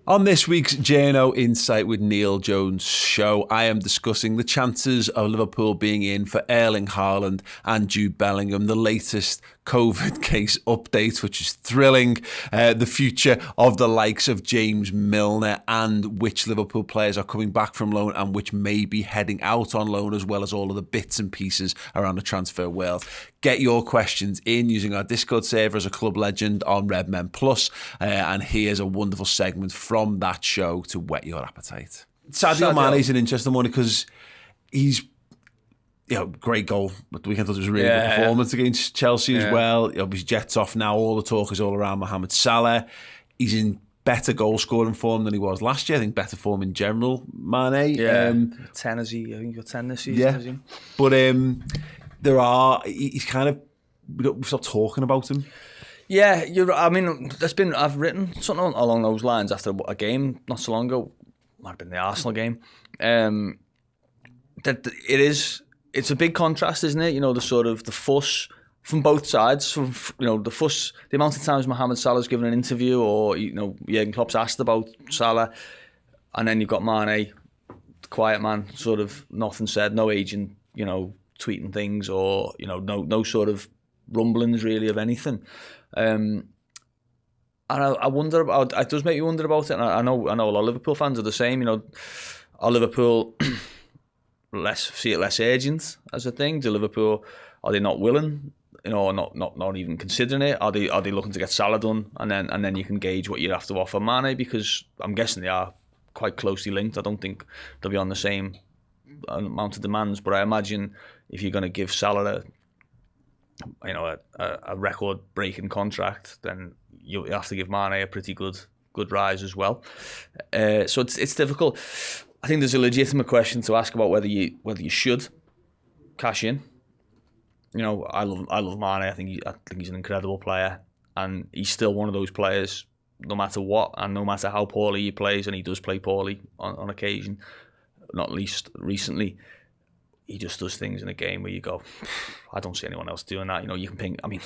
On this week's JNO Insight with Neil Jones show, I am discussing the chances of Liverpool being in for Erling Haaland and Jude Bellingham, the latest COVID case update, which is thrilling, the future of the likes of James Milner, and which Liverpool players are coming back from loan and which may be heading out on loan, as well as all of the bits and pieces around the transfer world. Get your questions in using our Discord server as a club legend on Redmen Plus, and here's a wonderful segment from that show to whet your appetite. Sadio Mane is an interesting one because he's, great goal at the weekend. It was a really good performance against Chelsea as well. He obviously jets off now. All the talk is all around Mohamed Salah. He's in better goal scoring form than he was last year. I think better form in general, Mane. 10 is he? I think he got 10 this season. Yeah. But he's kind of, we stopped talking about him. Yeah, I've written something along those lines after a game not so long ago. Might have been the Arsenal game. That it's a big contrast, isn't it? The sort of the fuss from both sides. The fuss, the amount of times Mohamed Salah's given an interview, or Jurgen Klopp's asked about Salah, and then you've got Mane, the quiet man, sort of nothing said, no agent, tweeting things, or no sort of rumblings really of anything. And I wonder about. It does make you wonder about it. And I know a lot of Liverpool fans are the same. Are Liverpool see it less urgent as a thing? Do Liverpool, are they not willing? Or not even considering it? Are they looking to get Salah done, and then you can gauge what you have to offer Mane, because I'm guessing they are quite closely linked. I don't think they'll be on the same amount of demands, but I imagine if you're going to give Salah a record-breaking contract, then you have to give Mane a pretty good rise as well. So it's difficult. I think there's a legitimate question to ask about whether you should cash in. I love Mane. I think he's an incredible player, and he's still one of those players, no matter what, and no matter how poorly he plays, and he does play poorly on occasion, not least recently. He just does things in a game where you go, I don't see anyone else doing that. You can ping. I mean,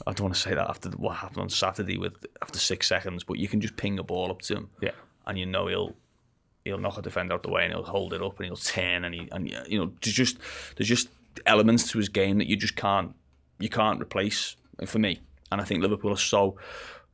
I don't want to say that after what happened on Saturday after 6 seconds, but you can just ping a ball up to him, and he'll knock a defender out the way, and he'll hold it up, and he'll turn, and there's just elements to his game that you can't replace for me. And I think Liverpool are so,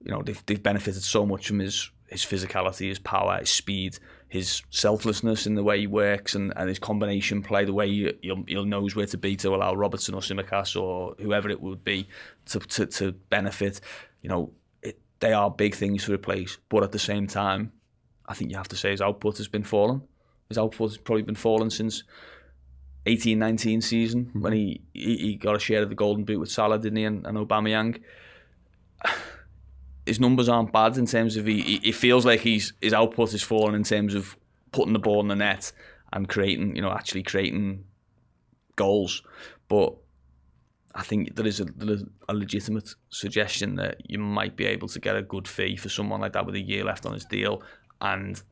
they've benefited so much from his physicality, his power, his speed, his selflessness in the way he works, and his combination play, the way he'll knows where to be to allow Robertson or Tsimikas or whoever it would be to benefit. They are big things to replace, but at the same time, I think you have to say his output has been falling. His output has probably been falling since 18-19 season, when he got a share of the Golden Boot with Salah, didn't he, and Aubameyang. His numbers aren't bad in terms of it feels like his output is falling in terms of putting the ball in the net and creating goals. But I think there is a legitimate suggestion that you might be able to get a good fee for someone like that with a year left on his deal and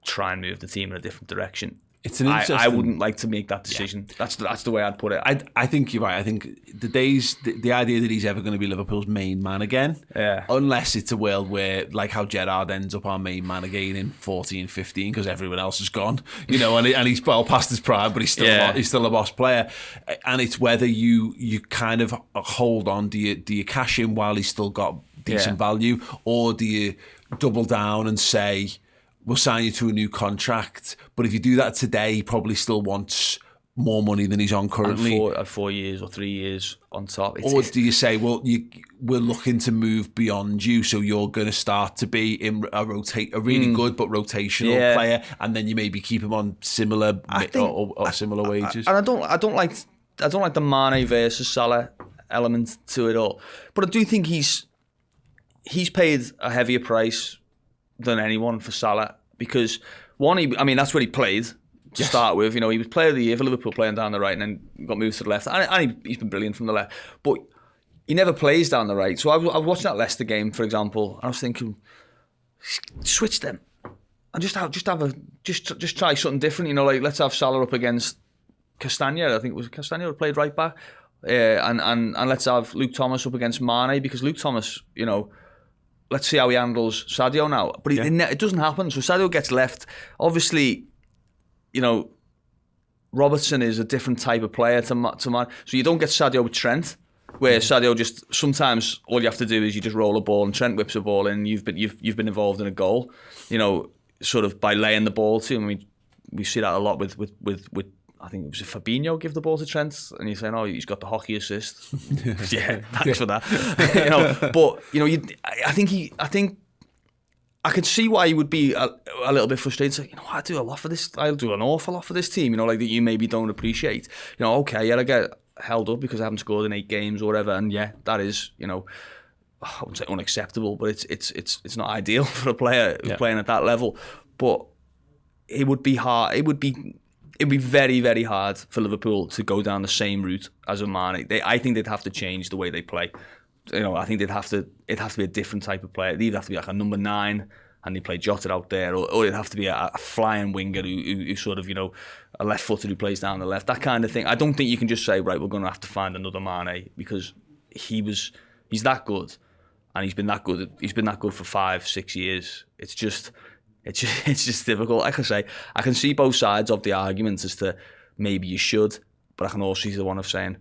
try and move the team in a different direction. It's an interesting... I wouldn't like to make that decision. Yeah. That's the way I'd put it. I think you're right. I think the idea that he's ever going to be Liverpool's main man again, unless it's a world where, like how Gerrard ends up our main man again in 14-15 because everyone else is gone, and he's well past his prime, but he's still a boss player. And it's whether you kind of hold on. Do you cash in while he's still got decent value, or do you double down and say, we'll sign you to a new contract, but if you do that today, he probably still wants more money than he's on currently. At 4 years or 3 years on top. Or do you say, well, we're looking to move beyond you, so you're going to start to be in a really good but rotational player, and then you maybe keep him on similar or similar wages. And I don't like the Mane versus Salah element to it all, but I do think he's paid a heavier price than anyone for Salah, because that's where he played to start with. He was player of the year for Liverpool, playing down the right, and then got moved to the left, and he's been brilliant from the left, but he never plays down the right. So I was watching that Leicester game, for example, and I was thinking, switch them and just try something different. Let's have Salah up against Castagna. I think it was Castagna who played right back, and let's have Luke Thomas up against Mane, because Luke Thomas, let's see how he handles Sadio now. But it doesn't happen. So Sadio gets left. Obviously, you know, Robertson is a different type of player to man. So you don't get Sadio with Trent, where Sadio just, sometimes all you have to do is you just roll a ball and Trent whips a ball in and you've been involved in a goal, you know, sort of by laying the ball to him. I mean, we see that a lot with I think it was Fabinho give the ball to Trent and you're saying, oh, he's got the hockey assist. Yeah, thanks for that. You know, but you know, I think I could see why he would be a little bit frustrated. Say, you know, I do a lot for this. I'll do an awful lot for this team. You know, like that you maybe don't appreciate. You know, okay, yeah, I get held up because I haven't scored in 8 games or whatever, and yeah, that is, you know, I wouldn't say unacceptable, but it's not ideal for a player who's playing at that level. But it would be hard. It'd be very, very hard for Liverpool to go down the same route as a Mane. I think they'd have to change the way they play. You know, I think it'd have to be a different type of player. It'd either have to be like a number 9 and they play Jota out there, or it'd have to be a flying winger who sort of, you know, a left-footed who plays down the left, that kind of thing. I don't think you can just say, right, we're going to have to find another Mane, because he's that good, and he's been that good for 5-6 years. It's just difficult. Like I say, I can see both sides of the argument as to maybe you should, but I can also see the one of saying,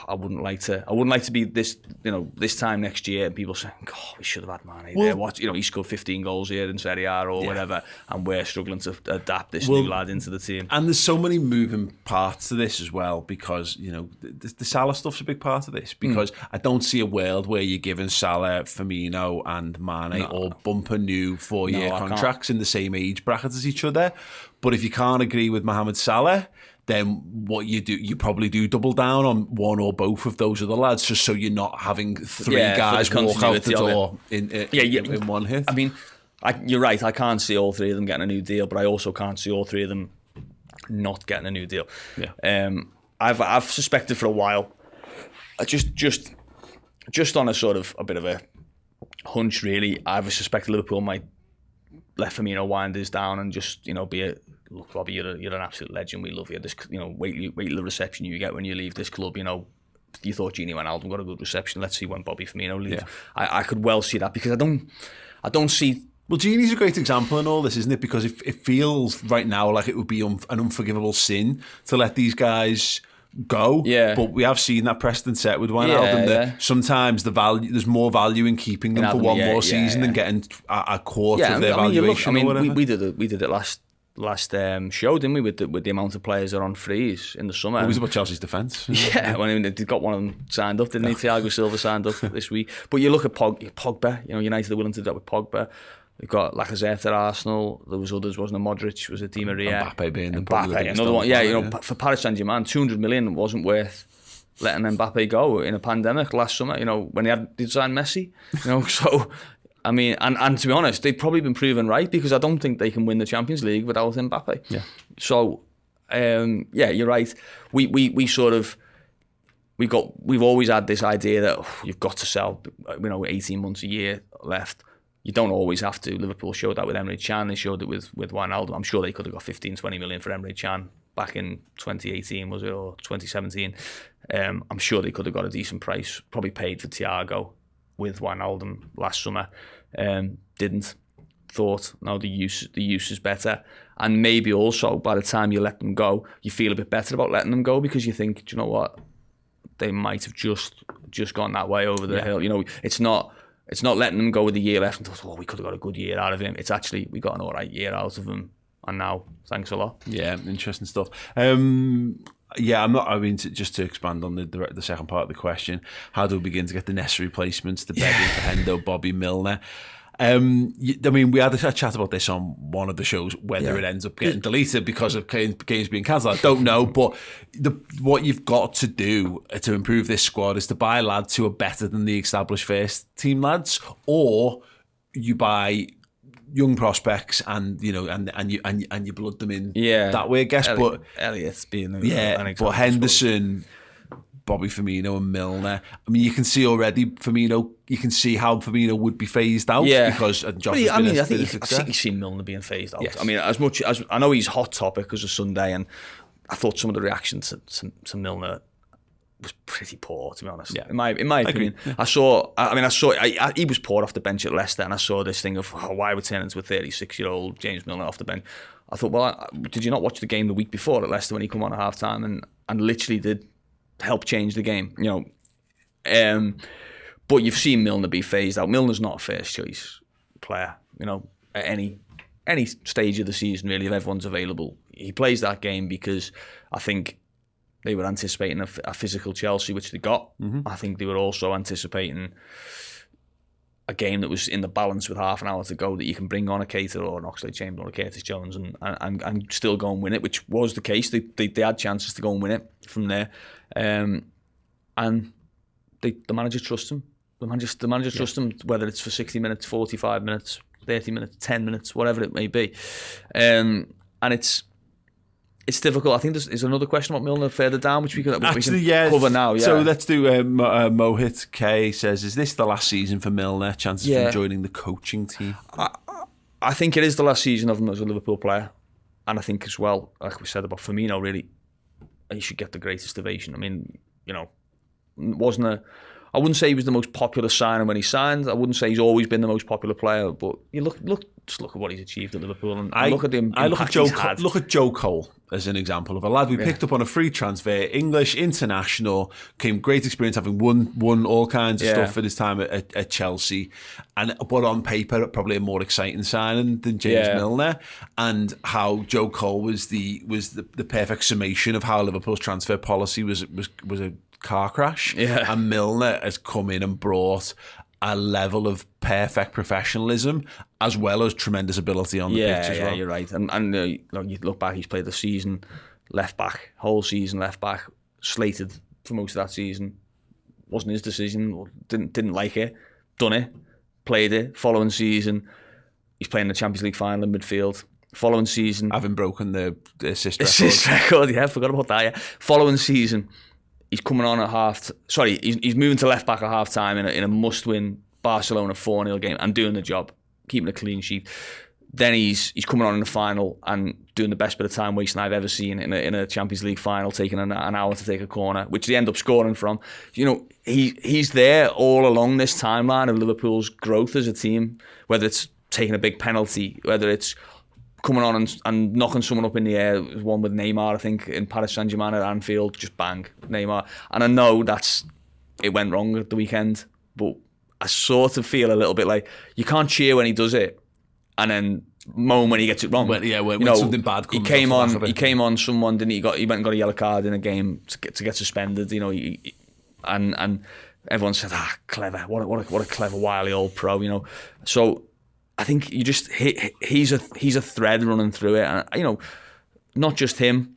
I wouldn't like to be this, you know, this time next year and people saying, "God, we should have had Mane there." What, you know, he scored 15 goals here in Serie A or whatever, and we're struggling to adapt this new lad into the team. And there's so many moving parts to this as well, because, you know, the Salah stuff's a big part of this, because I don't see a world where you're giving Salah, Firmino and Mane all bumper new 4-year contracts in the same age bracket as each other. But if you can't agree with Mohamed Salah, then what you do, you probably do double down on one or both of those other lads, just so you're not having 3 guys walk out the door in one hit. I mean, you're right, I can't see all 3 of them getting a new deal, but I also can't see all 3 of them not getting a new deal. I've suspected for a while, just on a sort of a bit of a hunch really, I've suspected Liverpool might let Firmino wind this down and just, you know, be a, look, Bobby, you're an absolute legend. We love you. This, you know, wait the reception you get when you leave this club. You know, you thought Gini Wijnaldum got a good reception. Let's see when Bobby Firmino leaves. Yeah. I could well see that, because I don't see. Well, Gini's a great example in all this, isn't it? Because it feels right now like it would be an unforgivable sin to let these guys go. Yeah. But we have seen that precedent set with Wijnaldum that sometimes there's more value in keeping them for one more season than getting a quarter of their valuation. Or whatever. We did it last show, didn't we, with the amount of players that are on freeze in the summer. It was about Chelsea's defence. Yeah, well, I mean, they got one of them signed up, didn't they? Thiago Silva signed up this week. But you look at Pogba, you know, United are willing to do that with Pogba. We've got Lacazette at Arsenal. There was others, wasn't it? Modric, was it Di Maria? Mbappe being another one. Yeah, you know, for Paris Saint-Germain, 200 million wasn't worth letting Mbappe go in a pandemic last summer, you know, when they'd signed Messi. You know, so, I mean, and to be honest, they've probably been proven right, because I don't think they can win the Champions League without Mbappe. Yeah. So, you're right. We've always had this idea that you've got to sell, you know, 18 months, a year left. You don't always have to. Liverpool showed that with Emre Can. They showed it with Wijnaldum. I'm sure they could have got 15-20 million for Emre Can back in 2018, was it, or 2017. I'm sure they could have got a decent price, probably paid for Thiago with Wijnaldum last summer. Didn't. Thought, no, the use is better. And maybe also, by the time you let them go, you feel a bit better about letting them go, because you think, do you know what? They might have just gone that way over the hill. You know, it's not letting them go with the year left and thought, we could have got a good year out of him. It's actually, we got an all right year out of him, and now, thanks a lot. Yeah, interesting stuff. Just to expand on the second part of the question, how do we begin to get the necessary placements to bed into Hendo, Bobby, Milner? I mean, we had a chat about this on one of the shows, whether it ends up getting deleted because of games being cancelled. I don't know, but what you've got to do to improve this squad is to buy lads who are better than the established first team lads, or you buy young prospects and you blood them in that way, I guess. Elliott's being an example. But Henderson, Bobby Firmino and Milner. I mean, you can see already Firmino. You can see how Firmino would be phased out because I think you've seen Milner being phased out. Yes. I mean, as much as I know he's hot topic because of Sunday, and I thought some of the reactions to Milner was pretty poor, to be honest. Yeah. In my opinion, yeah. He was poor off the bench at Leicester, and I saw this thing of why we're turning into a 36-year-old James Milner off the bench. I thought, well, did you not watch the game the week before at Leicester when he come on at half time and literally did help change the game, but you've seen Milner be phased out. Milner's not a first choice player, at any stage of the season, really, if everyone's available. He plays that game because I think they were anticipating a physical Chelsea, which they got. Mm-hmm. I think they were also anticipating a game that was in the balance with half an hour to go, that you can bring on a Keita or an Oxlade-Chamberlain or a Curtis Jones and still go and win it, which was the case. They had chances to go and win it from there. And the manager trusts him. The manager trusts him, whether it's for 60 minutes, 45 minutes, 30 minutes, 10 minutes, whatever it may be. And it's difficult. I think there's another question about Milner further down, which we can cover now. Yeah. So let's do Mohit K says, is this the last season for Milner? Chances from joining the coaching team? I think it is the last season of him as a Liverpool player. And I think as well, like we said about Firmino, really, he should get the greatest ovation. I mean, I wouldn't say he was the most popular signing when he signed. I wouldn't say he's always been the most popular player, but you just look at what he's achieved at Liverpool, and look at him. Look at Joe Cole as an example of a lad we picked up on a free transfer, English international, came great experience, having won all kinds of stuff at his time at Chelsea, but on paper probably a more exciting signing than James Milner, and how Joe Cole was the perfect summation of how Liverpool's transfer policy was a car crash, and Milner has come in and brought a level of perfect professionalism as well as tremendous ability on the pitch as well. Yeah, you're right. And you look back, he's played the season left back, whole season left back, slated for most of that season. Wasn't his decision, didn't like it, done it, played it. Following season, he's playing the Champions League final in midfield. Following season, having broken the assist record. Yeah, forgot about that. Yeah. Following season, he's coming on at he's moving to left back at half time in a must-win Barcelona 4-0 game and doing the job, keeping a clean sheet. Then he's coming on in the final and doing the best bit of time wasting I've ever seen in a Champions League final, taking an hour to take a corner, which they end up scoring from. He's there all along this timeline of Liverpool's growth as a team, whether it's taking a big penalty, whether it's coming on and knocking someone up in the air. One with Neymar, I think, in Paris Saint-Germain at Anfield, just bang, Neymar. And I know it went wrong at the weekend, but I sort of feel a little bit like you can't cheer when he does it, and then moan when he gets it wrong. When something bad comes. He came on someone, didn't he? He went and got a yellow card in a game to get suspended. And everyone said, clever. What a clever, wily old pro. So I think you just he's a thread running through it, and not just him.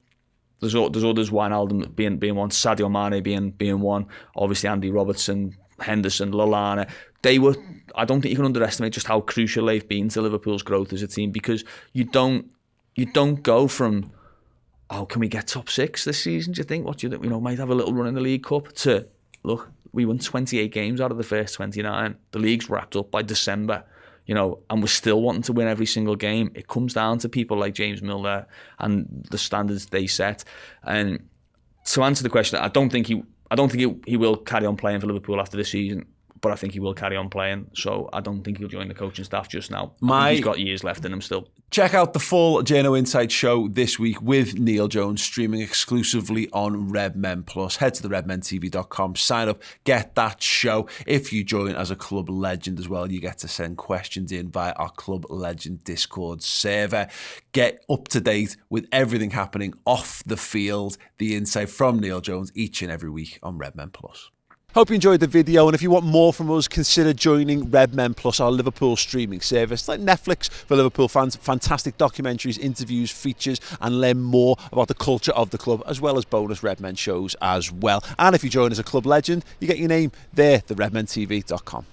There's others. Wijnaldum being one, Sadio Mane being one. Obviously Andy Robertson, Henderson, Lallana. I don't think you can underestimate just how crucial they've been to Liverpool's growth as a team, because you don't go from, can we get top 6 this season? Do you think? Might have a little run in the League Cup, to look, we won 28 games out of the first 29. The league's wrapped up by December. And we're still wanting to win every single game. It comes down to people like James Milner and the standards they set. And to answer the question, I don't think he will carry on playing for Liverpool after this season, but I think he will carry on playing. So I don't think he'll join the coaching staff just now. I think he's got years left in him still. Check out the full JNO Insight show this week with Neil Jones, streaming exclusively on Redmen Plus. Head to the redmentv.com, sign up, get that show. If you join as a Club Legend as well, you get to send questions in via our Club Legend Discord server. Get up to date with everything happening off the field. The insight from Neil Jones each and every week on Redmen Plus. Hope you enjoyed the video, and if you want more from us, consider joining Redmen Plus, our Liverpool streaming service, like Netflix for Liverpool fans. Fantastic documentaries, interviews, features, and learn more about the culture of the club, as well as bonus Redmen shows as well. And if you join as a Club Legend, you get your name there, theredmentv.com.